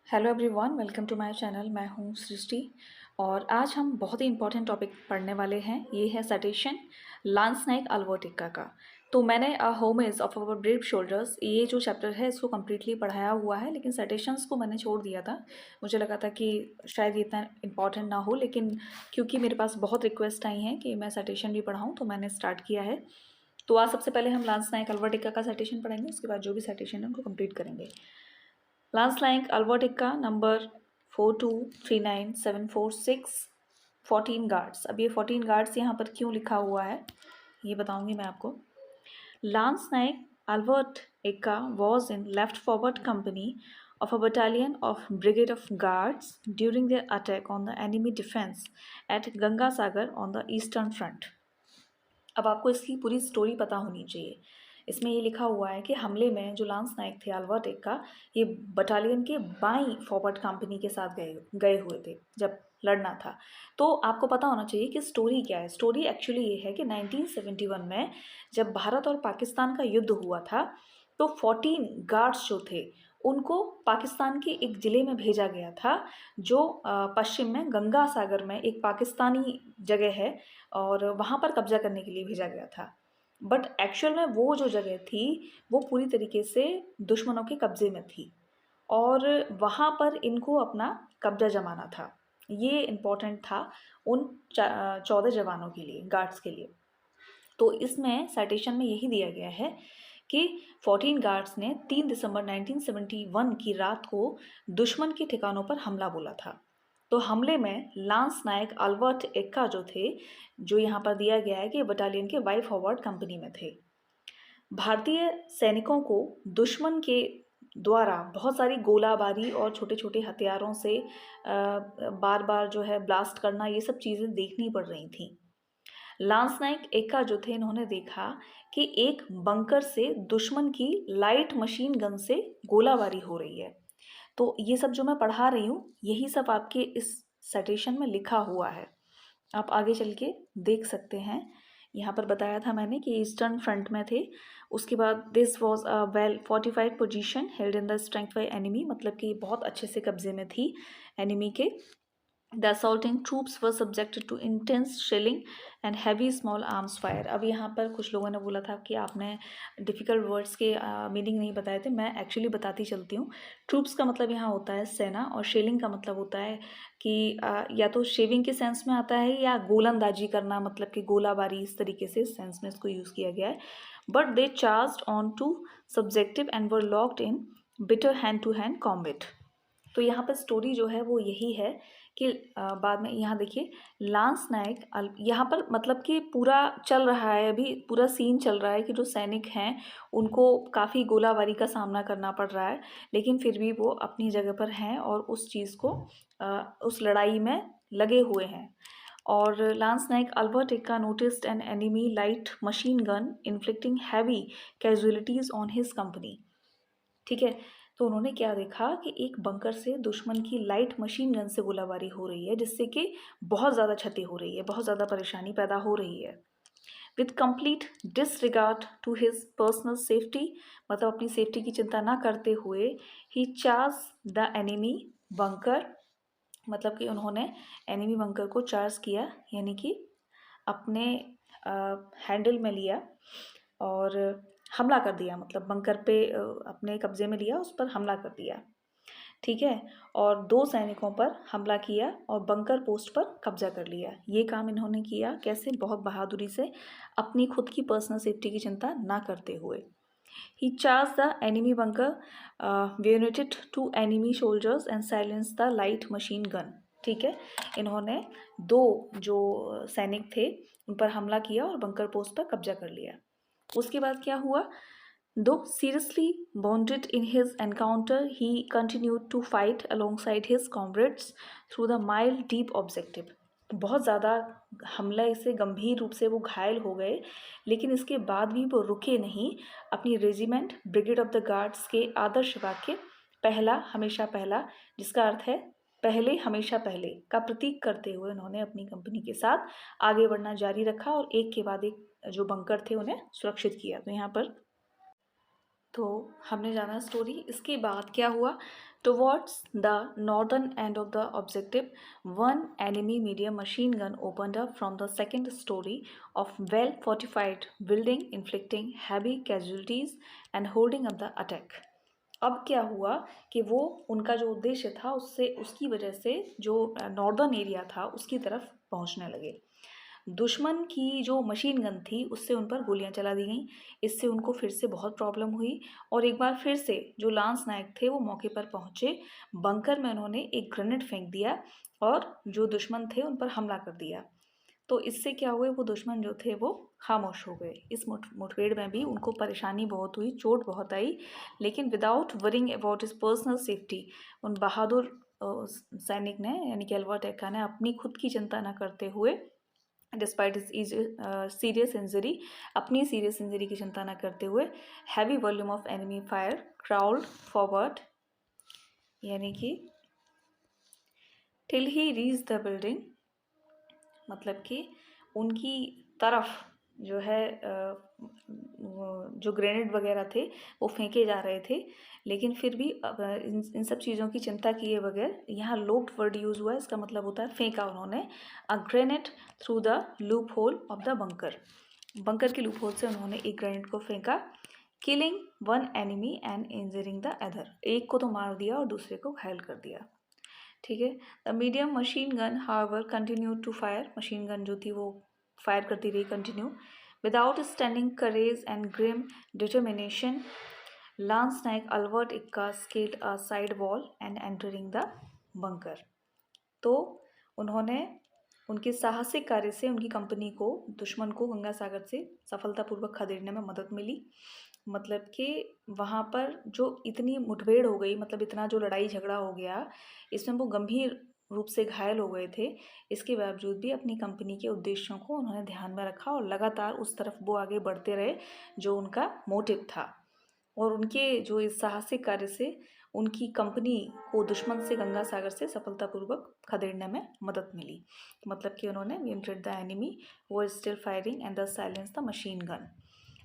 Hello everyone, welcome to my channel. मैं हूं सृष्टि और आज हम बहुत ही इंपॉर्टेंट टॉपिक पढ़ने वाले हैं। ये है साइटेशन लांस नाइक अल्बर्ट का। तो मैंने homage of our brave shoulders ये जो चैप्टर है इसको कम्प्लीटली पढ़ाया हुआ है, लेकिन साइटेशंस को मैंने छोड़ दिया था। मुझे लगा था कि शायद ये इतना इंपॉर्टेंट ना हो, लेकिन क्योंकि मेरे पास बहुत रिक्वेस्ट आई हैं कि मैं साइटेशन भी पढ़ाऊँ तो मैंने स्टार्ट किया है। तो आज सबसे पहले हम लांस नाइक अल्बर्ट का साइटेशन पढ़ेंगे, उसके बाद जो भी साइटेशन है उनको कंप्लीट करेंगे। Lance Naik Albert number 4239746 14 guards. अब ये 14 गार्ड्स यहाँ पर क्यों लिखा हुआ है ये बताऊंगी मैं आपको। Lance Naik Albert Ekka was in left forward company of a battalion of Brigade of Guards during their attack on the enemy defense at Ganga Sagar on the Eastern Front। अब आपको इसकी पूरी स्टोरी पता होनी चाहिए। इसमें ये लिखा हुआ है कि हमले में जो लांस नाइक थे अल्बर्ट एक्का, ये बटालियन के बाई फॉरवर्ड कंपनी के साथ गए गए हुए थे जब लड़ना था। तो आपको पता होना चाहिए कि स्टोरी क्या है। स्टोरी एक्चुअली ये है कि 1971 में जब भारत और पाकिस्तान का युद्ध हुआ था तो 14 गार्ड्स जो थे उनको पाकिस्तान के एक ज़िले में भेजा गया था जो पश्चिम में गंगा सागर में एक पाकिस्तानी जगह है और वहाँ पर कब्जा करने के लिए भेजा गया था। बट एक्चुअल में वो जो जगह थी वो पूरी तरीके से दुश्मनों के कब्ज़े में थी और वहाँ पर इनको अपना कब्जा जमाना था। ये इम्पोर्टेंट था उन 14 जवानों के लिए, गार्ड्स के लिए। तो इसमें साइटेशन में यही दिया गया है कि 14 गार्ड्स ने 3 दिसंबर 1971 की रात को दुश्मन के ठिकानों पर हमला बोला था। तो हमले में लांस नायक अल्बर्ट एक्का जो थे, जो यहाँ पर दिया गया है कि बटालियन के वाई फॉरवर्ड कंपनी में थे। भारतीय सैनिकों को दुश्मन के द्वारा बहुत सारी गोलाबारी और छोटे छोटे हथियारों से बार बार जो है ब्लास्ट करना, ये सब चीज़ें देखनी पड़ रही थी। लांस नाइक एक्का जो थे, इन्होंने देखा कि एक बंकर से दुश्मन की लाइट मशीन गन से गोलाबारी हो रही है। तो ये सब जो मैं पढ़ा रही हूँ यही सब आपके इस साइटेशन में लिखा हुआ है, आप आगे चल के देख सकते हैं। यहाँ पर बताया था मैंने कि ईस्टर्न फ्रंट में थे। उसके बाद this was a well fortified position held in the strength by enemy, मतलब कि बहुत अच्छे से कब्जे में थी एनिमी के। The assaulting troops were subjected to intense shelling and heavy small arms fire। अब यहाँ पर कुछ लोगों ने बोला था कि आपने डिफ़िकल्ट वर्ड्स के मीनिंग नहीं बताए थे। मैं एक्चुअली बताती चलती हूँ। ट्रूप्स का मतलब यहाँ होता है सेना और शेलिंग का मतलब होता है कि या तो शेविंग के सेंस में आता है या गोलंदाजी करना, मतलब कि गोलाबारी, इस तरीके से सेंस में इसको यूज़ किया गया है। But they charged on to subjective and were locked in bitter hand to hand combat. तो यहाँ पर स्टोरी जो है वो यही है कि बाद में यहाँ देखिए लांस नायक यहाँ पर मतलब कि पूरा चल रहा है, अभी पूरा सीन चल रहा है कि जो सैनिक हैं उनको काफ़ी गोलाबारी का सामना करना पड़ रहा है, लेकिन फिर भी वो अपनी जगह पर हैं और उस चीज़ को उस लड़ाई में लगे हुए हैं। और lance Naik Albert Ekka noticed an enemy light machine gun inflicting heavy casualties on his company. ठीक है, तो उन्होंने क्या देखा कि एक बंकर से दुश्मन की लाइट मशीन गन से गोलाबारी हो रही है, जिससे कि बहुत ज़्यादा क्षति हो रही है, बहुत ज़्यादा परेशानी पैदा हो रही है। With complete disregard to his personal safety, मतलब अपनी सेफ्टी की चिंता ना करते हुए, he charge the enemy bunker, मतलब कि उन्होंने एनिमी बंकर को चार्ज किया, यानी कि अपने हैंडल में लिया और हमला कर दिया, मतलब बंकर पे अपने कब्जे में लिया, उस पर हमला कर दिया। ठीक है, और 2 सैनिकों पर हमला किया और बंकर पोस्ट पर कब्जा कर लिया। ये काम इन्होंने किया कैसे? बहुत बहादुरी से, अपनी खुद की पर्सनल सेफ्टी की चिंता ना करते हुए। He charge the enemy bunker, united to enemy soldiers and silence the light machine gun. ठीक है, इन्होंने 2 जो सैनिक थे उन पर हमला किया और बंकर पोस्ट पर कब्जा कर लिया। उसके बाद क्या हुआ? Though seriously wounded in his encounter, he continued to fight alongside his comrades through the mile deep objective। बहुत ज़्यादा हमले से गंभीर रूप से वो घायल हो गए, लेकिन इसके बाद भी वो रुके नहीं। अपनी regiment brigade of the guards के आदर्श वाक्य पहला हमेशा पहला, जिसका अर्थ है पहले हमेशा पहले, का प्रतीक करते हुए उन्होंने अपनी कंपनी के साथ आगे बढ़ना जारी रखा और एक के बाद एक जो बंकर थे उन्हें सुरक्षित किया। तो यहाँ पर तो हमने जाना स्टोरी। इसके बाद क्या हुआ? Towards the northern end of the objective, one enemy medium machine gun opened up from the second story of well-fortified building, inflicting heavy casualties and holding up the attack. अब क्या हुआ कि वो उनका जो उद्देश्य था उससे उसकी वजह से जो नॉर्दर्न एरिया था उसकी तरफ पहुंचने लगे। दुश्मन की जो मशीन गन थी उससे उन पर गोलियां चला दी गईं। इससे उनको फिर से बहुत प्रॉब्लम हुई और एक बार फिर से जो लांस नायक थे वो मौके पर पहुंचे। बंकर में उन्होंने एक ग्रेनेड फेंक दिया और जो दुश्मन थे उन पर हमला कर दिया। तो इससे क्या हुए, वो दुश्मन जो थे वो खामोश हो गए। इस मुठभेड़ में भी उनको परेशानी बहुत हुई, चोट बहुत आई, लेकिन without worrying about his personal safety, उन बहादुर सैनिक ने यानी कि अल्बर्ट एक्का ने अपनी खुद की चिंता न करते हुए, डिस्पाइट इज सीरियस इंजरी, अपनी सीरियस इंजरी की चिंता न करते हुए, heavy volume of enemy fire crawled forward, यानी कि till he reach the building, मतलब कि उनकी तरफ जो है जो ग्रेनेड वगैरह थे वो फेंके जा रहे थे, लेकिन फिर भी इन सब चीज़ों की चिंता किए बगैर, यहाँ लोप्ड वर्ड यूज़ हुआ है, इसका मतलब होता है फेंका उन्होंने, अ grenade through the loop hole of the bunker, bunker के लूप होल से उन्होंने एक ग्रेनेड को फेंका, killing one enemy and injuring the other, एक को तो मार दिया और दूसरे को घायल कर दिया। ठीक है। The medium machine gun however continue to fire, machine gun जो थी वो फायर करती रही continue, without standing courage and grim determination, lance Naik Albert Ekka scaled a side wall and entering the bunker. तो उन्होंने उनके साहसिक कार्य से उनकी कंपनी को, दुश्मन को गंगा सागर से सफलतापूर्वक खदेड़ने में मदद मिली। मतलब कि वहाँ पर जो इतनी मुठभेड़ हो गई, मतलब इतना जो लड़ाई झगड़ा हो गया, इसमें वो गंभीर रूप से घायल हो गए थे। इसके बावजूद भी अपनी कंपनी के उद्देश्यों को उन्होंने ध्यान में रखा और लगातार उस तरफ वो आगे बढ़ते रहे जो उनका मोटिव था। और उनके जो इस साहसिक कार्य से उनकी कंपनी को दुश्मन से गंगा सागर से सफलतापूर्वक खदेड़ने में मदद मिली। मतलब कि उन्होंने विंटेड द एनिमी वो still firing and the silence the machine gun.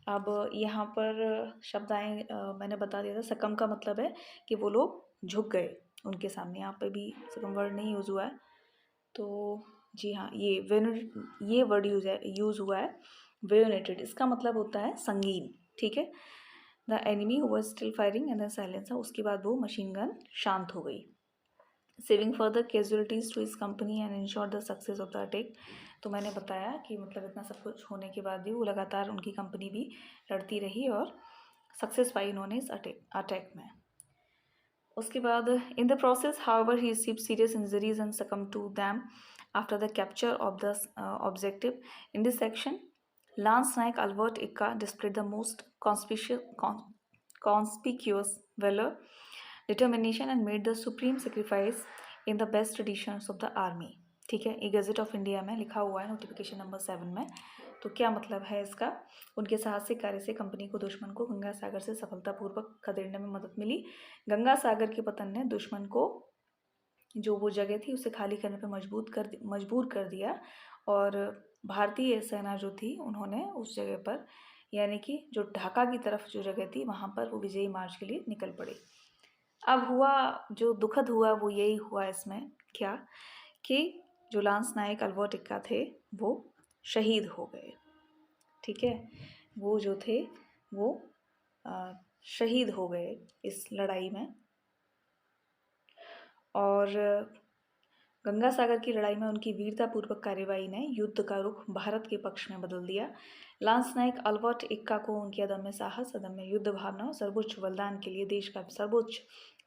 अब यहाँ पर शब्द आए, मैंने बता दिया था, सकम का मतलब है कि वो लोग झुक गए उनके सामने। यहाँ पे भी सकम वर्ड नहीं यूज़ हुआ है, तो जी हाँ, ये वर्ड यूज़ हुआ है वेयोनेटेड, इसका मतलब होता है संगीन। ठीक है। The enemy was still firing and the silence, उसके बाद वो मशीन गन शांत हो गई। Saving further casualties to his company and ensure the success of the attack. तो मैंने बताया कि मतलब इतना सब कुछ होने के बाद भी वो लगातार उनकी कंपनी भी लड़ती रही और सक्सेस पाई उन्होंने इस अटैक में। उसके बाद in the process however he received serious injuries and succumb to them after the capture of the objective. In this section Lance Naik Albert Ika displayed the most conspicuous valor, determination and made the supreme sacrifice in the best traditions of the army. ठीक है, ये gazette of India में लिखा हुआ है notification number 7 में। तो क्या मतलब है इसका? उनके साहसिक कार्य से कंपनी को दुश्मन को गंगा सागर से सफलतापूर्वक खदेड़ने में मदद मिली। गंगा सागर के पतन ने दुश्मन को जो वो जगह थी उसे खाली करने पर मजबूर कर दिया और भारतीय सेना जो थी उन्होंने उस जगह पर, यानी कि जो ढाका की तरफ जो जगह थी वहाँ पर वो विजयी मार्च के लिए निकल पड़े। अब हुआ जो दुखद हुआ वो यही हुआ इसमें क्या कि जो लांस नायक अल्बर्ट एक्का थे वो शहीद हो गए। ठीक है, वो जो थे वो शहीद हो गए इस लड़ाई में। और गंगा सागर की लड़ाई में उनकी वीरतापूर्वक कार्यवाही ने युद्ध का रुख भारत के पक्ष में बदल दिया। लांस नायक अल्बर्ट एक्का को उनके अदम्य साहस, अदम्य युद्ध भावना और सर्वोच्च बलिदान के लिए देश का सर्वोच्च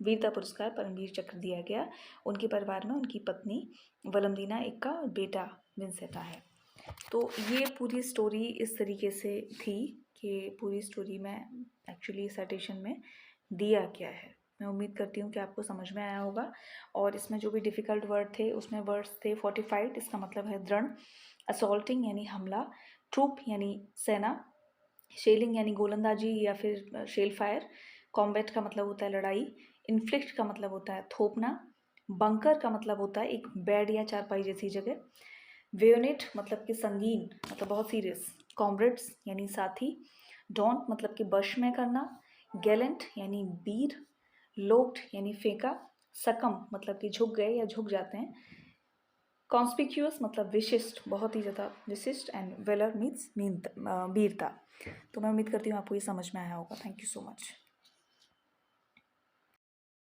वीरता पुरस्कार परमवीर चक्र दिया गया। उनके परिवार में उनकी पत्नी वलमदीना एक्का और बेटा विंसेटा है। तो ये पूरी स्टोरी इस तरीके से थी कि पूरी स्टोरी में एक्चुअली साइटेशन में दिया क्या है। मैं उम्मीद करती हूँ कि आपको समझ में आया होगा। और इसमें जो भी डिफ़िकल्ट वर्ड थे उसमें वर्ड्स थे फोर्टिफाइड, इसका मतलब है दृढ़, असॉल्टिंग यानी हमला, ट्रूप यानी सेना, शेलिंग यानी गोलंदाजी या फिर शेल फायर, कॉम्बैट का मतलब होता है लड़ाई, इन्फ्लिक्ट का मतलब होता है थोपना, बंकर का मतलब होता है एक बेड या चारपाई जैसी जगह, वेयोनेट मतलब कि संगीन, मतलब बहुत सीरियस, कॉमरेड्स यानी साथी, डॉन्ट मतलब कि बश में करना, गैलेंट यानी वीर, लोक्ड यानी फेंका, सकम मतलब कि झुक गए या झुक जाते हैं, कॉन्स्पिक्यूअस मतलब विशिष्ट, बहुत ही ज़्यादा विशिष्ट, एंड वेलर मीन्स वीरता। तो मैं उम्मीद करती हूँ आपको ये समझ में आया होगा। Thank you so much.